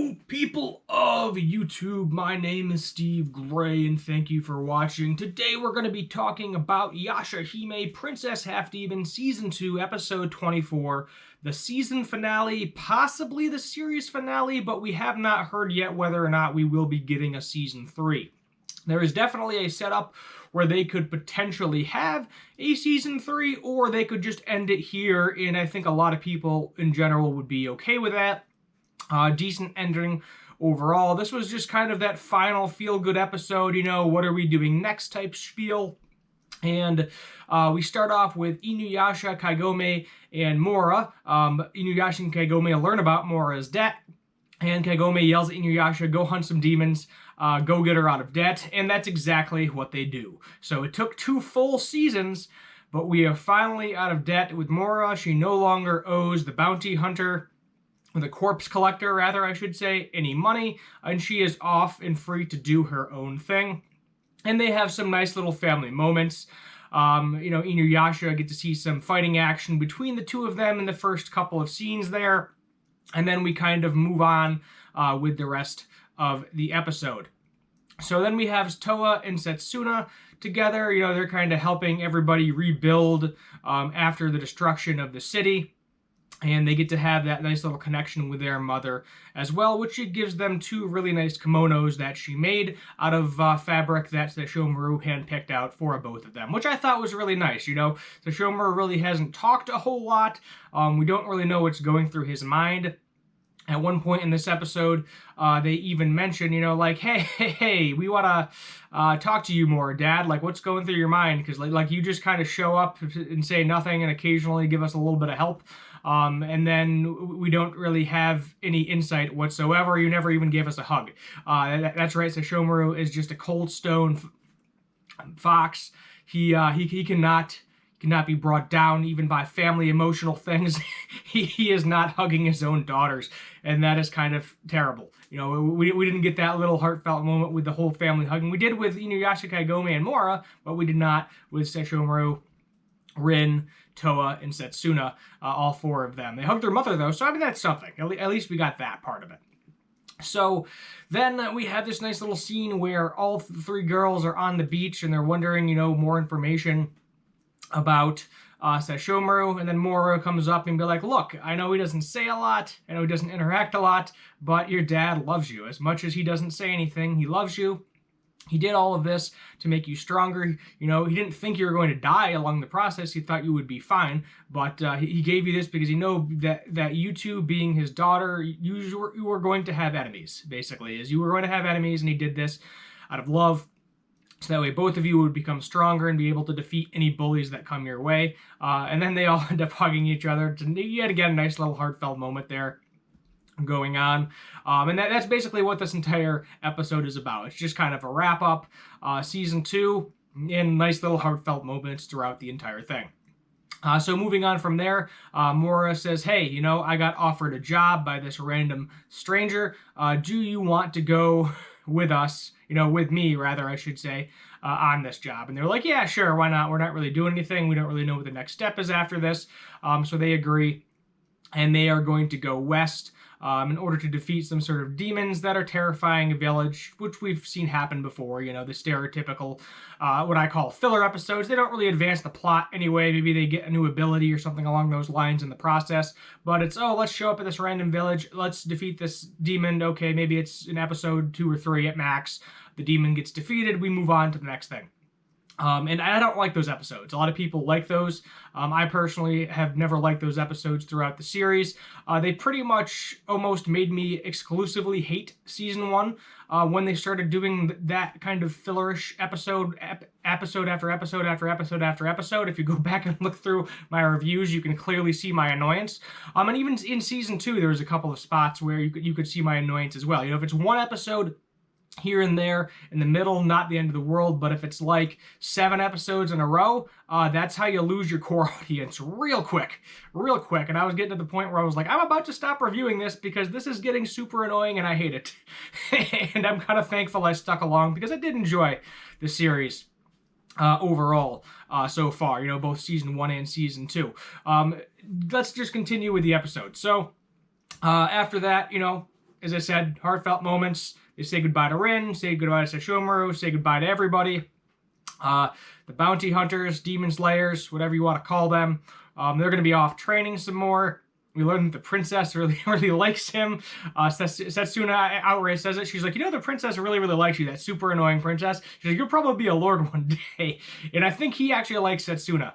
Hello, people of YouTube. My name is Steve Gray, and thank you for watching. Today we're going to be talking about Yashahime, Princess Half-Demon, Season 2, Episode 24, the season finale, possibly the series finale, but we have not heard yet whether or not we will be getting a Season 3. There is definitely a setup where they could potentially have a Season 3, or they could just end it here, and I think a lot of people in general would be okay with that. Decent ending overall. This was just kind of that final feel-good episode, what are we doing next type spiel. And we start off with Inuyasha, Kagome, and Mora. Inuyasha and Kagome learn about Mora's debt, and Kagome yells at Inuyasha, go hunt some demons, go get her out of debt, and that's exactly what they do. So it took 2 full seasons, but we are finally out of debt with Mora. She no longer owes the bounty hunter, the corpse collector, rather, I should say, any money, and she is off and free to do her own thing. And they have some nice little family moments. Inuyasha get to see some fighting action between the two of them in the first couple of scenes there, and then we kind of move on with the rest of the episode. So then we have Toa and Setsuna together. They're kind of helping everybody rebuild after the destruction of the city. And they get to have that nice little connection with their mother as well, which it gives them 2 really nice kimonos that she made out of fabric that Sesshomaru handpicked out for both of them, which I thought was really nice. Sesshomaru really hasn't talked a whole lot. We don't really know what's going through his mind. At one point in this episode, they even mention, hey, we want to talk to you more, Dad. Like, what's going through your mind? Because, you just kind of show up and say nothing and occasionally give us a little bit of help. And then we don't really have any insight whatsoever. You never even gave us a hug. That's right, Sesshomaru is just a cold stone fox. He cannot be brought down even by family emotional things. he is not hugging his own daughters, and that is kind of terrible. We didn't get that little heartfelt moment with the whole family hugging. We did with Inuyasha, Kagome, and Mora, but we did not with Sesshomaru, Rin, Toa, and Setsuna, all 4 of them. They hugged their mother, though, so that's something. At least we got that part of it. So then we have this nice little scene where all 3 girls are on the beach, and they're wondering, more information about Sesshomaru, and then Mora comes up and be like, look, I know he doesn't say a lot, I know he doesn't interact a lot, but your dad loves you. As much as he doesn't say anything, he loves you. He did all of this to make you stronger. He didn't think you were going to die along the process. He thought you would be fine, but he gave you this because he knew that you two, being his daughter, you were going to have enemies, basically. You were going to have enemies, and he did this out of love. So that way both of you would become stronger and be able to defeat any bullies that come your way. And then they all end up hugging each other. Yet again, a nice little heartfelt moment there going on. And that's basically what this entire episode is about. It's just kind of a wrap-up, Season 2, and nice little heartfelt moments throughout the entire thing. So moving on from there, Mora says, hey, I got offered a job by this random stranger. Do you want to go with us, with me, rather, I should say, on this job? And they're like, yeah, sure, why not? We're not really doing anything. We don't really know what the next step is after this. So they agree, and they are going to go west in order to defeat some sort of demons that are terrifying a village, which we've seen happen before, the stereotypical, what I call filler episodes. They don't really advance the plot anyway. Maybe they get a new ability or something along those lines in the process, but it's, let's show up at this random village, let's defeat this demon. Okay, maybe it's in episode 2 or 3 at max. The demon gets defeated, we move on to the next thing. And I don't like those episodes. A lot of people like those. I personally have never liked those episodes throughout the series. They pretty much almost made me exclusively hate Season 1 when they started doing that kind of fillerish episode after episode after episode after episode. If you go back and look through my reviews, you can clearly see my annoyance. And even in Season 2, there was a couple of spots where you could see my annoyance as well. If it's one episode here and there in the middle, not the end of the world, but if it's like 7 episodes in a row, that's how you lose your core audience real quick. And I was getting to the point where I was like, I'm about to stop reviewing this because this is getting super annoying and I hate it. And I'm kind of thankful I stuck along because I did enjoy the series overall so far, both Season 1 and Season 2. Let's just continue with the episode. So after that, as I said, heartfelt moments. They say goodbye to Rin, say goodbye to Sesshomaru, say goodbye to everybody. The bounty hunters, demon slayers, whatever you want to call them, they're going to be off training some more. We learned that the princess really likes him. Setsuna outright says it. She's like, the princess really likes you, that super annoying princess. She's like, you'll probably be a lord one day. And I think he actually likes Setsuna.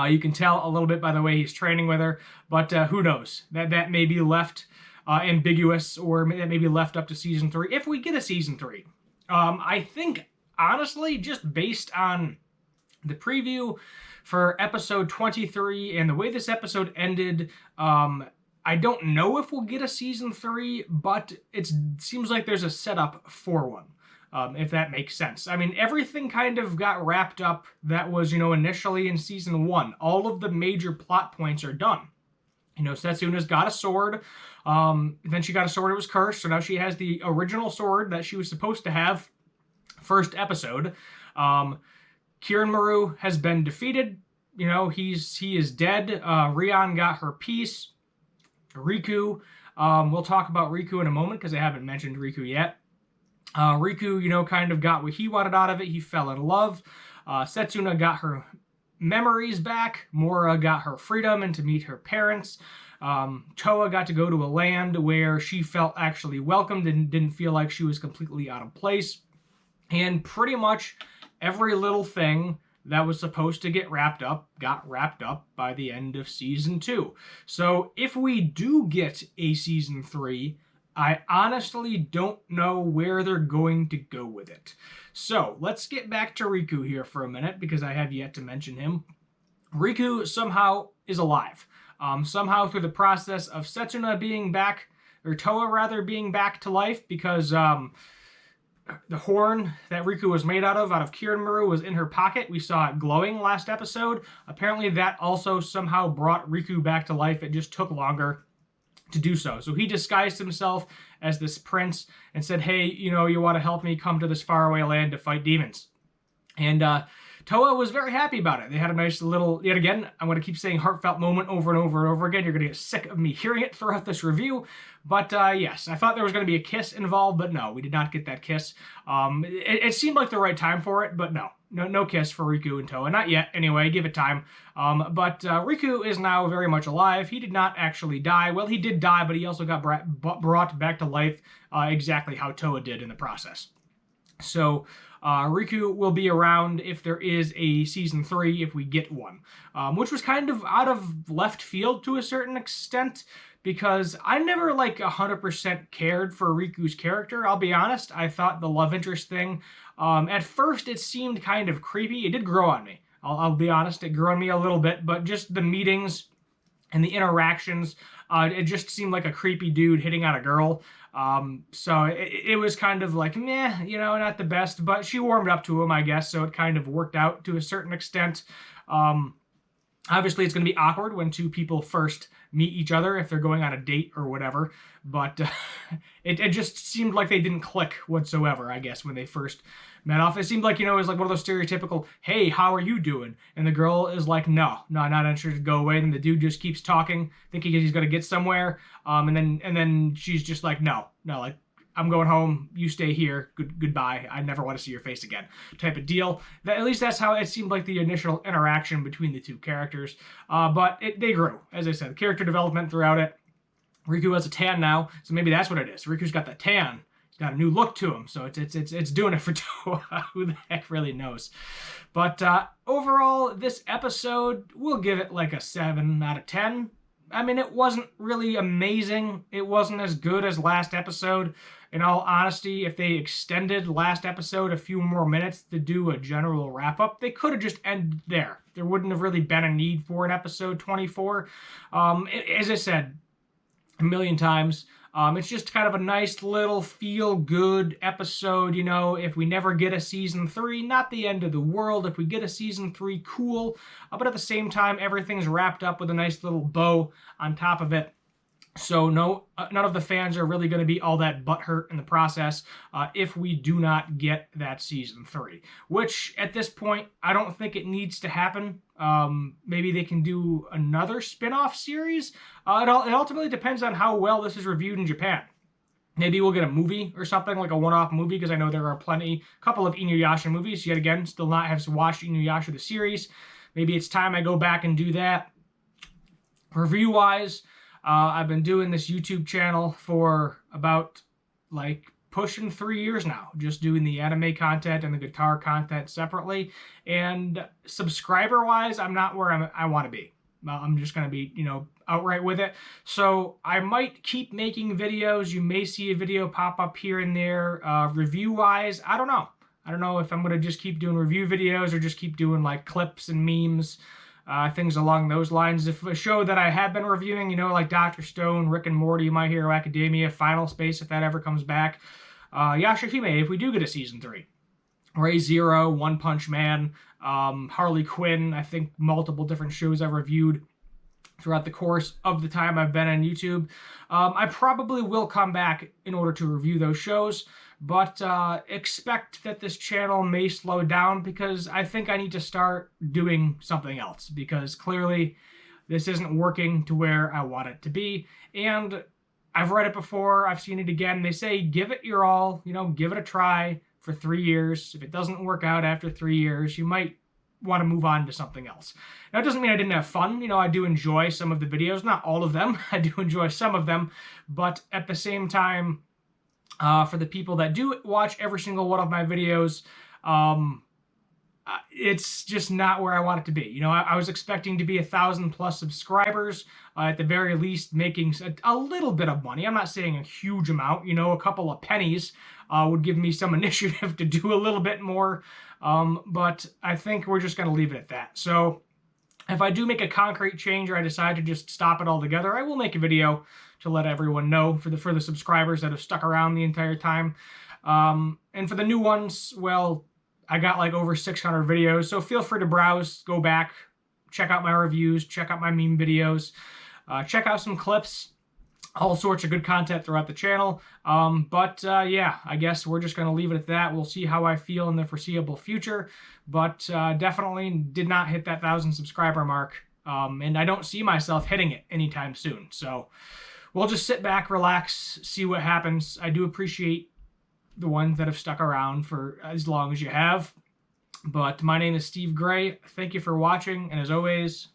You can tell a little bit by the way he's training with her, but who knows? That may be left ambiguous, or that may be left up to season 3, if we get a season 3. I think, honestly, just based on the preview for episode 23 and the way this episode ended, I don't know if we'll get a season 3, but it seems like there's a setup for one, if that makes sense. I mean, everything kind of got wrapped up that was, initially in season 1. All of the major plot points are done. Setsuna's got a sword. Then she got a sword that was cursed, so now she has the original sword that she was supposed to have first episode. Kirin has been defeated. He is dead. Rion got her piece. Riku, we'll talk about Riku in a moment because I haven't mentioned Riku yet. Riku, kind of got what he wanted out of it. He fell in love. Setsuna got her memories back. Mora got her freedom and to meet her parents. Toa got to go to a land where she felt actually welcomed and didn't feel like she was completely out of place. And pretty much every little thing that was supposed to get wrapped up got wrapped up by the end of season 2. So if we do get a season 3, I honestly don't know where they're going to go with it. So let's get back to Riku here for a minute because I have yet to mention him. Riku somehow is alive. Somehow through the process of Setsuna being back, or Toa rather, being back to life, because the horn that Riku was made out of Kirin was in her pocket. We saw it glowing last episode. Apparently that also somehow brought Riku back to life. It just took longer to do so. So he disguised himself as this prince and said, hey, you want to help me come to this faraway land to fight demons. And Toa was very happy about it. They had a nice little, yet again, I'm going to keep saying heartfelt moment over and over and over again. You're going to get sick of me hearing it throughout this review. But yes, I thought there was going to be a kiss involved, but no, we did not get that kiss. It seemed like the right time for it, but no kiss for Riku and Toa. Not yet, anyway, give it time. But Riku is now very much alive. He did not actually die. Well, he did die, but he also got brought back to life exactly how Toa did in the process. So Riku will be around if there is a season 3, if we get one, which was kind of out of left field to a certain extent, because I never 100% cared for Riku's character. I'll be honest. I thought the love interest thing, at first it seemed kind of creepy. It did grow on me. I'll be honest. It grew on me a little bit, but just the meetings and the interactions, it just seemed like a creepy dude hitting on a girl. So it was kind of like, meh, not the best, but she warmed up to him, I guess, so it kind of worked out to a certain extent. Obviously, it's going to be awkward when two people first meet each other if they're going on a date or whatever, but it just seemed like they didn't click whatsoever, I guess, when they first met off. It seemed like, it was like one of those stereotypical, hey, how are you doing? And the girl is like, no, not interested, go away. And the dude just keeps talking, thinking he's going to get somewhere. And then she's just like, no, like, I'm going home, you stay here, goodbye, I never want to see your face again, type of deal. At least that's how it seemed like the initial interaction between the two characters. But they grew, as I said, the character development throughout it. Riku has a tan now, so maybe that's what it is. Riku's got the tan. He's got a new look to him, so it's doing it for Toa. Who the heck really knows? But overall, this episode, we'll give it like a 7 out of 10. I mean, it wasn't really amazing. It wasn't as good as last episode. In all honesty, if they extended last episode a few more minutes to do a general wrap-up, they could have just ended there. There wouldn't have really been a need for an episode 24. As I said a million times, it's just kind of a nice little feel-good episode, if we never get a season 3, not the end of the world. If we get a season 3, cool. But at the same time, everything's wrapped up with a nice little bow on top of it. So none of the fans are really going to be all that butthurt in the process if we do not get that season 3, which at this point, I don't think it needs to happen. Maybe they can do another spin-off series. It ultimately depends on how well this is reviewed in Japan. Maybe we'll get a movie or something, like a one-off movie, because I know there are a couple of Inuyasha movies. Yet again, still not have watched Inuyasha the series. Maybe it's time I go back and do that. Review-wise, I've been doing this YouTube channel for about, like, pushing 3 years now, just doing the anime content and the guitar content separately. And subscriber-wise, I'm not where I want to be. I'm just going to be, outright with it. So I might keep making videos. You may see a video pop up here and there. Review-wise, I don't know. I don't know if I'm going to just keep doing review videos or just keep doing like clips and memes, things along those lines. If a show that I have been reviewing, like Dr. Stone, Rick and Morty, My Hero Academia, Final Space, if that ever comes back, Yashahime, if we do get a season 3. Ray Zero, One Punch Man, Harley Quinn, I think multiple different shows I've reviewed throughout the course of the time I've been on YouTube. I probably will come back in order to review those shows, but expect that this channel may slow down because I think I need to start doing something else, because clearly this isn't working to where I want it to be. And I've read it before, I've seen it again. They say give it your all, give it a try for 3 years. If it doesn't work out after 3 years, you might want to move on to something else. Now, it doesn't mean I didn't have fun. I do enjoy some of the videos, not all of them. I do enjoy some of them, but at the same time, for the people that do watch every single one of my videos, it's just not where I want it to be. I was expecting to be 1,000+ subscribers, at the very least making a little bit of money. I'm not saying a huge amount, a couple of pennies would give me some initiative to do a little bit more, but I think we're just going to leave it at that. So if I do make a concrete change or I decide to just stop it altogether, I will make a video to let everyone know for the subscribers that have stuck around the entire time. And for the new ones, well, I got like over 600 videos, so feel free to browse, go back, check out my reviews, check out my meme videos, check out some clips, all sorts of good content throughout the channel. Yeah, I guess we're just going to leave it at that. We'll see how I feel in the foreseeable future, but definitely did not hit that 1,000 subscriber mark, and I don't see myself hitting it anytime soon. So we'll just sit back, relax, see what happens. I do appreciate the ones that have stuck around for as long as you have. But my name is Steve Gray. Thank you for watching, and as always,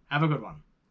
have a good one.